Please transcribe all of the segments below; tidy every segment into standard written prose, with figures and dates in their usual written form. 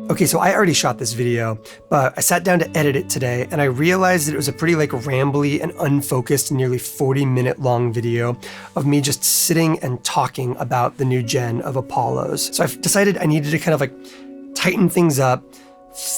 Okay, so I already shot this video, but I sat down to edit it today and I realized that it was a pretty rambly and unfocused, nearly 40-minute long video of me just sitting and talking about the new gen of Apollos. So I've decided I needed to kind of tighten things up,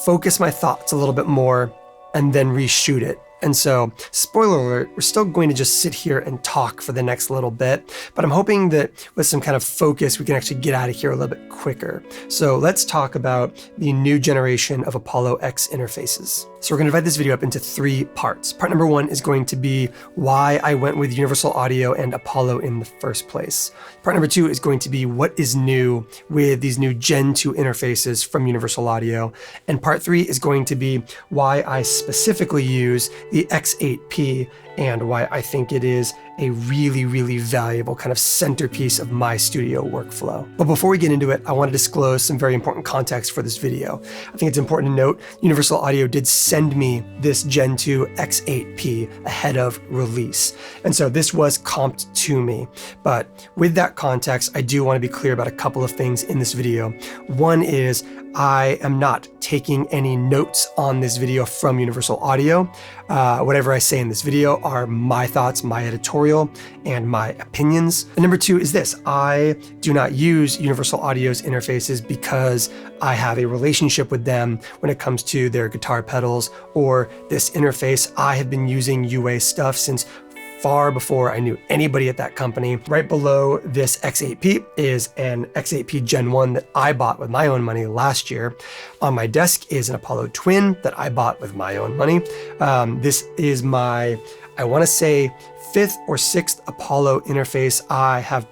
focus my thoughts a little bit more, and then reshoot it. And so, spoiler alert, we're still going to just sit here and talk for the next little bit, but I'm hoping that with some kind of focus, we can actually get out of here a little bit quicker. So let's talk about the new generation of Apollo X interfaces. So we're going to divide this video up into 3 parts. Part number 1 is going to be why I went with Universal Audio and Apollo in the first place. Part number 2 is going to be what is new with these new Gen 2 interfaces from Universal Audio. And part 3 is going to be why I specifically use the X8P and why I think it is a really, really valuable kind of centerpiece of my studio workflow. But before we get into it, I want to disclose some very important context for this video. I think it's important to note Universal Audio did send me this Gen 2 X8P ahead of release. And so this was comped to me. But with that context, I do want to be clear about a couple of things in this video. One is I am not taking any notes on this video from Universal Audio. Whatever I say in this video are my thoughts, my editorial, and my opinions. And number 2 is this: I do not use Universal Audio's interfaces because I have a relationship with them when it comes to their guitar pedals or this interface. I have been using UA stuff since far before I knew anybody at that company. Right below this X8P is an X8P Gen 1 that I bought with my own money last year. On my desk is an Apollo Twin that I bought with my own money. This is my, I want to say, 5th or 6th Apollo interface I have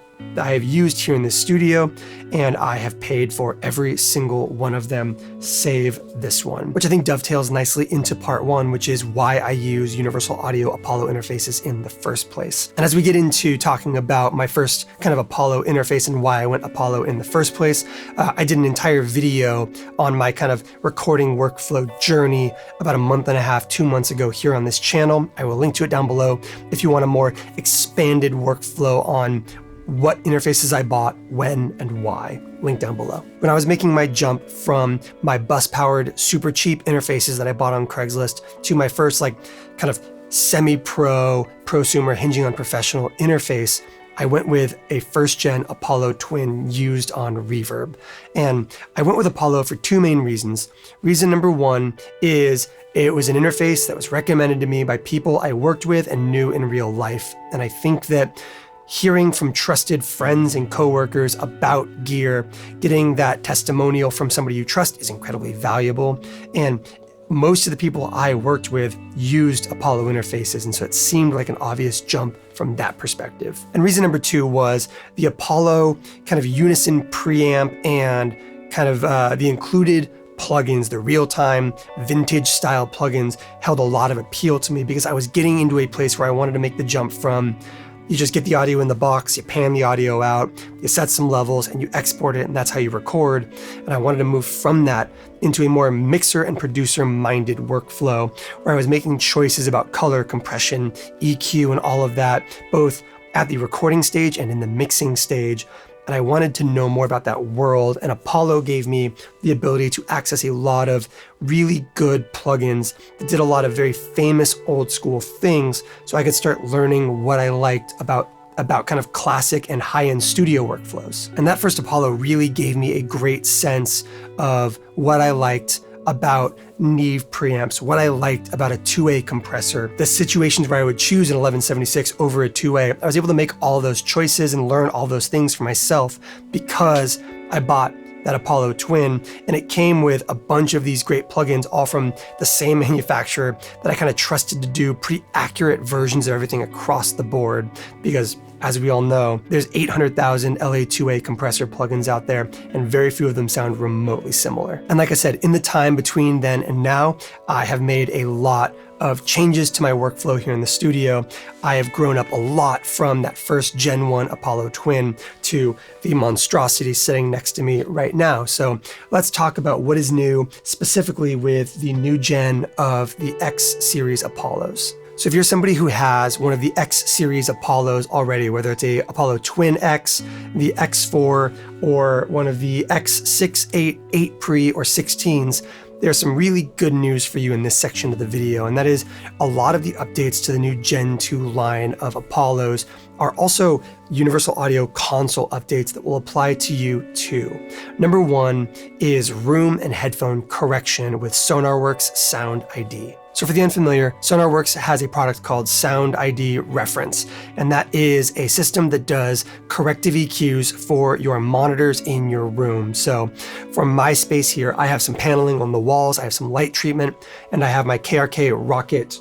used here in the studio, and I have paid for every single one of them, save this one, which I think dovetails nicely into part 1, which is why I use Universal Audio Apollo interfaces in the first place. And as we get into talking about my first kind of Apollo interface and why I went Apollo in the first place, I did an entire video on my kind of recording workflow journey about a month and a half, 2 months ago here on this channel. I will link to it down below if you want a more expanded workflow on what interfaces I bought, when, and why. Link down below. When I was making my jump from my bus-powered, super cheap interfaces that I bought on Craigslist to my first kind of semi-pro, prosumer, hinging on professional interface, I went with a first-gen Apollo Twin used on Reverb. And I went with Apollo for 2 main reasons. Reason number 1 is it was an interface that was recommended to me by people I worked with and knew in real life. And I think that hearing from trusted friends and coworkers about gear, getting that testimonial from somebody you trust is incredibly valuable. And most of the people I worked with used Apollo interfaces, and so it seemed like an obvious jump from that perspective. And reason number 2 was the Apollo kind of unison preamp and kind of the included plugins, the real-time vintage style plugins, held a lot of appeal to me because I was getting into a place where I wanted to make the jump from you just get the audio in the box, you pan the audio out, you set some levels, and you export it, and that's how you record. And I wanted to move from that into a more mixer and producer-minded workflow, where I was making choices about color, compression, EQ, and all of that, both at the recording stage and in the mixing stage. And I wanted to know more about that world, and Apollo gave me the ability to access a lot of really good plugins that did a lot of very famous old school things, so I could start learning what I liked about kind of classic and high-end studio workflows. And that first Apollo really gave me a great sense of what I liked about Neve preamps, what I liked about a 2A compressor, the situations where I would choose an 1176 over a 2A. I was able to make all those choices and learn all those things for myself because I bought that Apollo Twin, and it came with a bunch of these great plugins, all from the same manufacturer that I kind of trusted to do pretty accurate versions of everything across the board, because as we all know, there's 800,000 LA2A compressor plugins out there, and very few of them sound remotely similar. And like I said, in the time between then and now, I have made a lot of changes to my workflow here in the studio. I have grown up a lot from that first Gen 1 Apollo Twin to the monstrosity sitting next to me right now. So let's talk about what is new specifically with the new gen of the X series Apollos. So if you're somebody who has one of the X series Apollos already, whether it's a Apollo Twin X, the X4, or one of the X6, 8, 8 Pre, or 16s, there's some really good news for you in this section of the video, and that is a lot of the updates to the new Gen 2 line of Apollos are also Universal Audio console updates that will apply to you too. Number one is room and headphone correction with SonarWorks Sound ID. So for the unfamiliar, SonarWorks has a product called Sound ID Reference, and that is a system that does corrective EQs for your monitors in your room. So for my space here, I have some paneling on the walls, I have some light treatment, and I have my KRK Rocket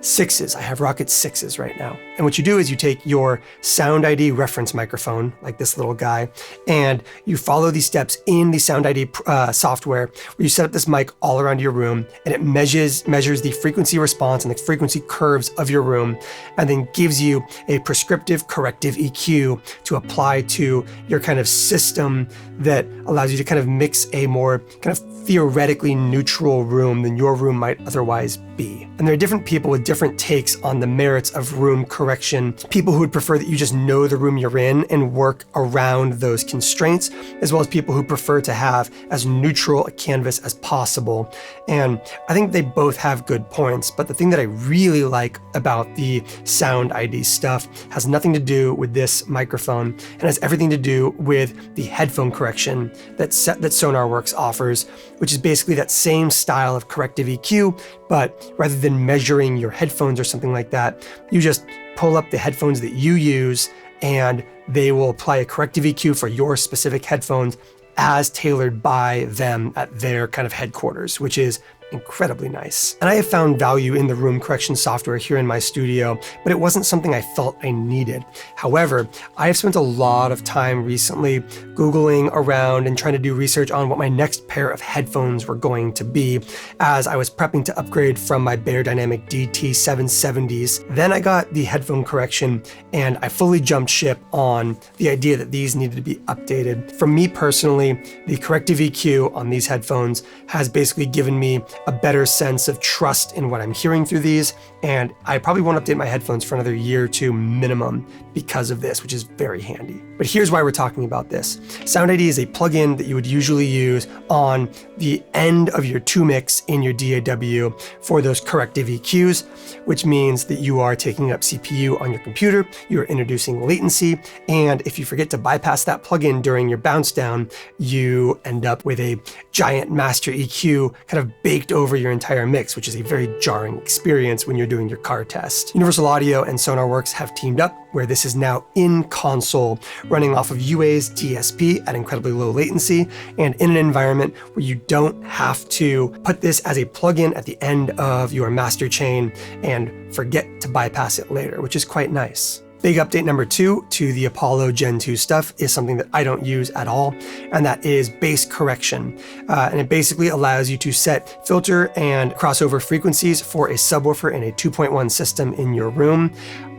6s. I have Rocket 6s right now. And what you do is you take your Sound ID reference microphone, like this little guy, and you follow these steps in the Sound ID software where you set up this mic all around your room, and it measures the frequency response and the frequency curves of your room, and then gives you a prescriptive corrective EQ to apply to your kind of system that allows you to kind of mix a more kind of theoretically neutral room than your room might otherwise be. And there are different people with different takes on the merits of room correction. People who would prefer that you just know the room you're in and work around those constraints, as well as people who prefer to have as neutral a canvas as possible. And I think they both have good points, but the thing that I really like about the Sound ID stuff has nothing to do with this microphone and has everything to do with the headphone correction that SonarWorks offers, which is basically that same style of corrective EQ, but rather than measuring your headphones or something like that, you just pull up the headphones that you use and they will apply a corrective EQ for your specific headphones as tailored by them at their kind of headquarters, which is incredibly nice. And I have found value in the room correction software here in my studio, but it wasn't something I felt I needed. However, I have spent a lot of time recently Googling around and trying to do research on what my next pair of headphones were going to be as I was prepping to upgrade from my Beyerdynamic DT770s. Then I got the headphone correction and I fully jumped ship on the idea that these needed to be updated. For me personally, the corrective EQ on these headphones has basically given me a better sense of trust in what I'm hearing through these, and I probably won't update my headphones for another year or two minimum because of this, which is very handy. But here's why we're talking about this. Sound ID is a plugin that you would usually use on the end of your 2-mix in your DAW for those corrective EQs, which means that you are taking up CPU on your computer, you're introducing latency, and if you forget to bypass that plugin during your bounce down, you end up with a giant master EQ kind of baked over your entire mix, which is a very jarring experience when you're doing your car test. Universal Audio and SonarWorks have teamed up where this is now in console, running off of UA's DSP at incredibly low latency, and in an environment where you don't have to put this as a plugin at the end of your master chain and forget to bypass it later, which is quite nice. Big update number 2 to the Apollo Gen 2 stuff is something that I don't use at all, and that is bass correction. And it basically allows you to set filter and crossover frequencies for a subwoofer in a 2.1 system in your room.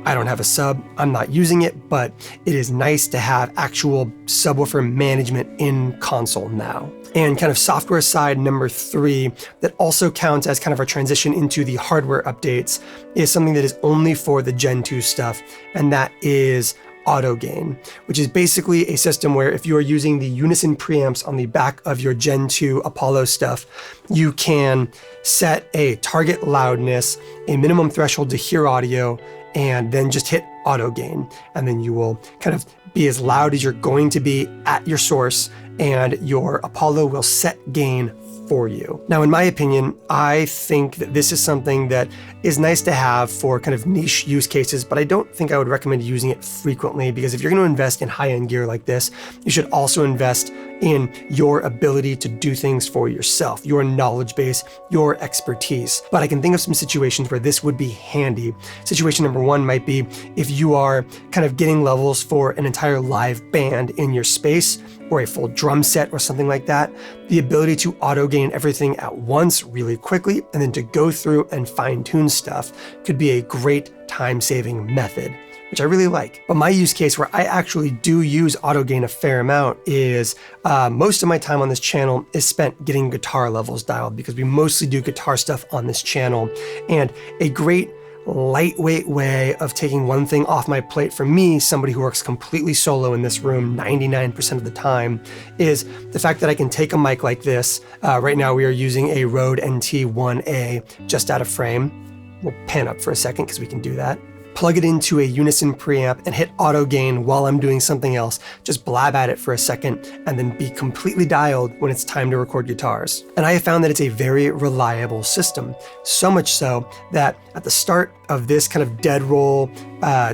I don't have a sub, I'm not using it, but it is nice to have actual subwoofer management in console now. And kind of software side number 3 that also counts as kind of a transition into the hardware updates is something that is only for the Gen 2 stuff, and that is auto gain, which is basically a system where if you are using the unison preamps on the back of your Gen 2 Apollo stuff, you can set a target loudness, a minimum threshold to hear audio, and then just hit auto gain. And then you will kind of be as loud as you're going to be at your source, and your Apollo will set gain for you. Now, in my opinion, I think that this is something that is nice to have for kind of niche use cases, but I don't think I would recommend using it frequently, because if you're going to invest in high-end gear like this, you should also invest in your ability to do things for yourself, your knowledge base, your expertise. But I can think of some situations where this would be handy. Situation number 1 might be if you are kind of getting levels for an entire live band in your space, or a full drum set or something like that, the ability to auto gain everything at once really quickly and then to go through and fine tune stuff could be a great time-saving method, which I really like. But my use case where I actually do use auto gain a fair amount is most of my time on this channel is spent getting guitar levels dialed, because we mostly do guitar stuff on this channel. And a great lightweight way of taking one thing off my plate for me, somebody who works completely solo in this room 99% of the time, is the fact that I can take a mic like this. Right now we are using a Rode NT1A just out of frame. We'll pan up for a second because we can do that. Plug it into a Unison preamp and hit auto gain while I'm doing something else. Just blab at it for a second and then be completely dialed when it's time to record guitars. And I have found that it's a very reliable system. So much so that at the start of this kind of dead roll,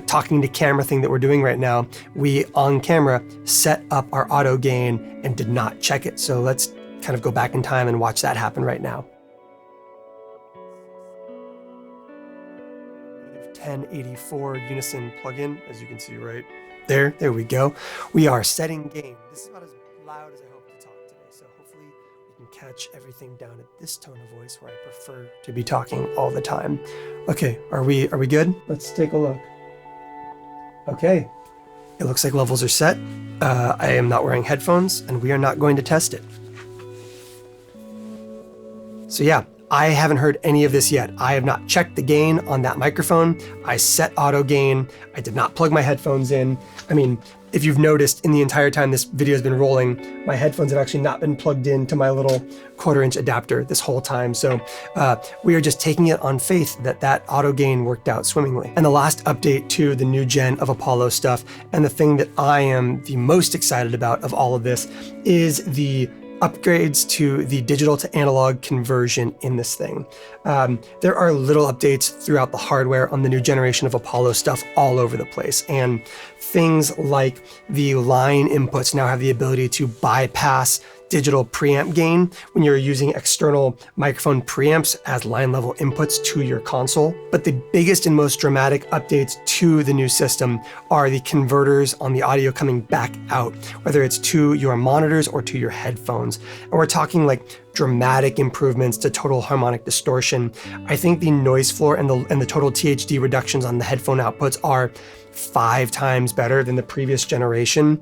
talking to camera thing that we're doing right now, we on camera set up our auto gain and did not check it. So let's kind of go back in time and watch that happen right now. 1084 Unison plugin, as you can see right there. There we go. We are setting gain. This is about as loud as I hope to talk today, so hopefully we can catch everything down at this tone of voice where I prefer to be talking all the time. Okay, are we good? Let's take a look. Okay, it looks like levels are set. I am not wearing headphones, and we are not going to test it. So yeah, I haven't heard any of this yet. I have not checked the gain on that microphone. I set auto gain. I did not plug my headphones in. I mean, if you've noticed in the entire time this video has been rolling, my headphones have actually not been plugged into my little 1/4-inch adapter this whole time. So we are just taking it on faith that that auto gain worked out swimmingly. And the last update to the new gen of Apollo stuff, and the thing that I am the most excited about of all of this, is the upgrades to the digital to analog conversion in this thing. There are little updates throughout the hardware on the new generation of Apollo stuff all over the place. And things like the line inputs now have the ability to bypass digital preamp gain when you're using external microphone preamps as line level inputs to your console. But the biggest and most dramatic updates to the new system are the converters on the audio coming back out, whether it's to your monitors or to your headphones. And we're talking like dramatic improvements to total harmonic distortion. I think the noise floor and the total THD reductions on the headphone outputs are 5 times better than the previous generation,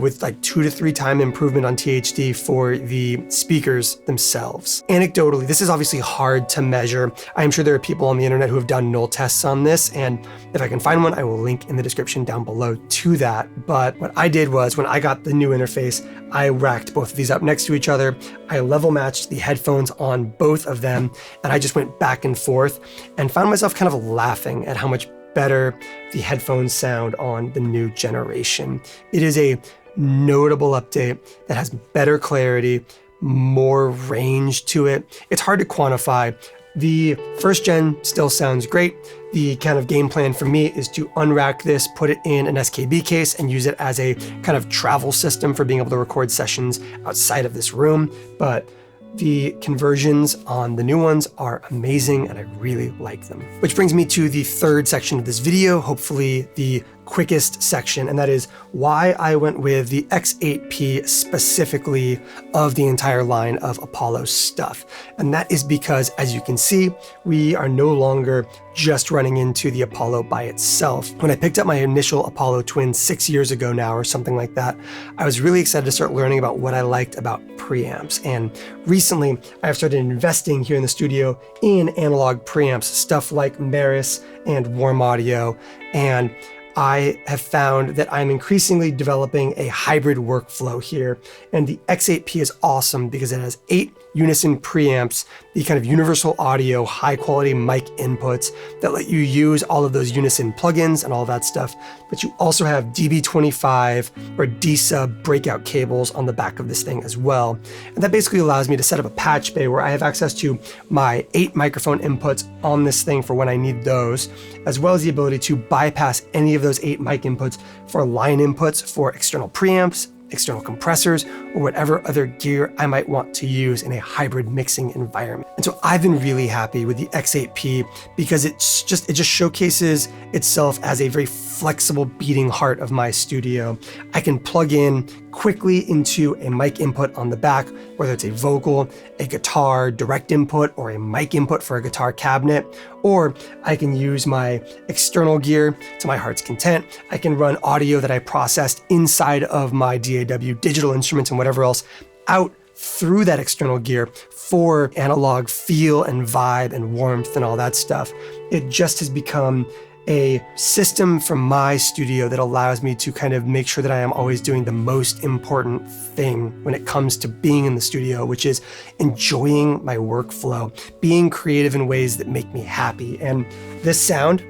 with like 2 to 3 time improvement on THD for the speakers themselves. Anecdotally, this is obviously hard to measure. I'm sure there are people on the internet who have done null tests on this, and if I can find one, I will link in the description down below to that. But what I did was, when I got the new interface, I racked both of these up next to each other. I level matched the headphones on both of them, and I just went back and forth and found myself kind of laughing at how much better the headphones sound on the new generation. It is a notable update that has better clarity, more range to it. It's hard to quantify. The first gen still sounds great. The kind of game plan for me is to unrack this, put it in an SKB case, and use it as a kind of travel system for being able to record sessions outside of this room. But the conversions on the new ones are amazing, and I really like them. Which brings me to the third section of this video, hopefully the quickest section, and that is why I went with the X8P specifically of the entire line of Apollo stuff. And that is because, as you can see, we are no longer just running into the Apollo by itself. When I picked up my initial Apollo Twin 6 years ago now, or something like that, I was really excited to start learning about what I liked about preamps. And recently, I've started investing here in the studio in analog preamps, stuff like Maris and Warm Audio, and I have found that I'm increasingly developing a hybrid workflow here, and the X8P is awesome because it has 8 Unison preamps, the kind of universal audio, high quality mic inputs that let you use all of those Unison plugins and all that stuff. But you also have DB25 or D-sub breakout cables on the back of this thing as well. And that basically allows me to set up a patch bay where I have access to my 8 microphone inputs on this thing for when I need those, as well as the ability to bypass any of those 8 mic inputs for line inputs for external preamps, external compressors, or whatever other gear I might want to use in a hybrid mixing environment. And so I've been really happy with the X8P because it just showcases itself as a very flexible beating heart of my studio. I can plug in quickly into a mic input on the back, whether it's a vocal, a guitar direct input, or a mic input for a guitar cabinet, or I can use my external gear to my heart's content. I can run audio that I processed inside of my DAW digital instruments and whatever else out through that external gear for analog feel and vibe and warmth and all that stuff. It just has become a system from my studio that allows me to kind of make sure that I am always doing the most important thing when it comes to being in the studio, which is enjoying my workflow, being creative in ways that make me happy. And this sound,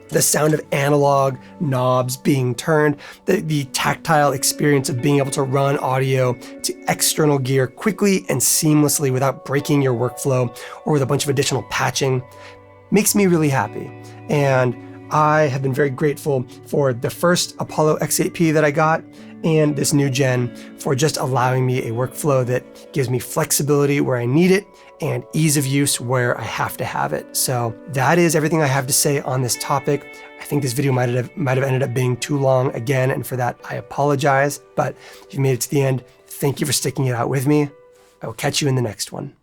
the sound of analog knobs being turned, the tactile experience of being able to run audio to external gear quickly and seamlessly without breaking your workflow or with a bunch of additional patching, makes me really happy. And I have been very grateful for the first Apollo X8P that I got and this new gen for just allowing me a workflow that gives me flexibility where I need it and ease of use where I have to have it. So that is everything I have to say on this topic. I think this video might have ended up being too long again, and for that I apologize. But if you made it to the end, thank you for sticking it out with me. I will catch you in the next one.